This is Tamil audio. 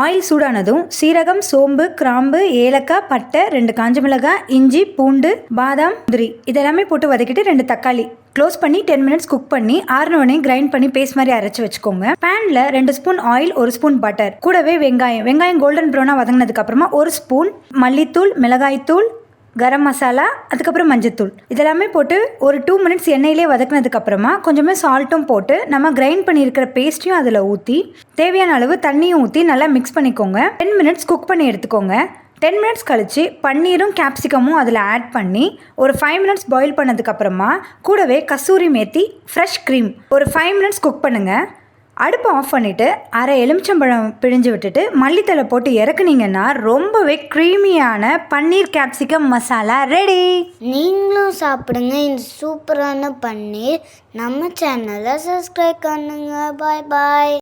ஆயில் சூடானதும் சீரகம், சோம்பு, கிராம்பு, ஏலக்காய், பட்டை, 2 காஞ்ச மிளகாய், இஞ்சி, பூண்டு, பாதாம், முந்திரி இதெல்லாமே போட்டு வதக்கிட்டு 2 தக்காளி க்ளோஸ் பண்ணி 10 மினிட்ஸ் குக் பண்ணி ஆறுனோடனே கிரைண்ட் பண்ணி பேஸ்ட் மாதிரி அரைச்சி வச்சுக்கோங்க. பேனில் 2 ஸ்பூன் ஆயில், 1 ஸ்பூன் பட்டர், கூடவே வெங்காயம் கோல்டன் ப்ரௌனாக வதங்கினதுக்கு அப்புறமா 1 ஸ்பூன் மல்லித்தூள், மிளகாய்த்தூள், கரம் மசாலா, அதுக்கப்புறம் மஞ்சத்தூள் இதெல்லாமே போட்டு ஒரு 2 மினிட்ஸ் எண்ணெயிலே வதக்கினதுக்கப்புறமா கொஞ்சமாக சால்ட்டும் போட்டு நம்ம கிரைண்ட் பண்ணியிருக்கிற பேஸ்ட்டையும் அதில் ஊற்றி தேவையான அளவு தண்ணியும் ஊற்றி நல்லா மிக்ஸ் பண்ணிக்கோங்க. 10 மினிட்ஸ் குக் பண்ணி எடுத்துக்கோங்க. 10 மினிட்ஸ் கழித்து பன்னீரும் கேப்சிகமும் அதில் ஆட் பண்ணி ஒரு 5 மினிட்ஸ் பாயில் பண்ணதுக்கப்புறமா கூடவே கசூரி மேத்தி, ஃப்ரெஷ் க்ரீம் ஒரு 5 மினிட்ஸ் குக் பண்ணுங்கள். அடுப்பை ஆஃப் பண்ணிவிட்டு அரை எலுமிச்சம்பழம் பிழிஞ்சு விட்டுட்டு மல்லித்தலை போட்டு இறக்குனீங்கன்னா ரொம்பவே க்ரீமியான பன்னீர் கேப்சிகம் மசாலா ரெடி. நீங்களும் சாப்பிடுங்க இந்த சூப்பரான பன்னீர். நம்ம சேனலை சப்ஸ்கிரைப் பண்ணுங்க. பாய் பாய்.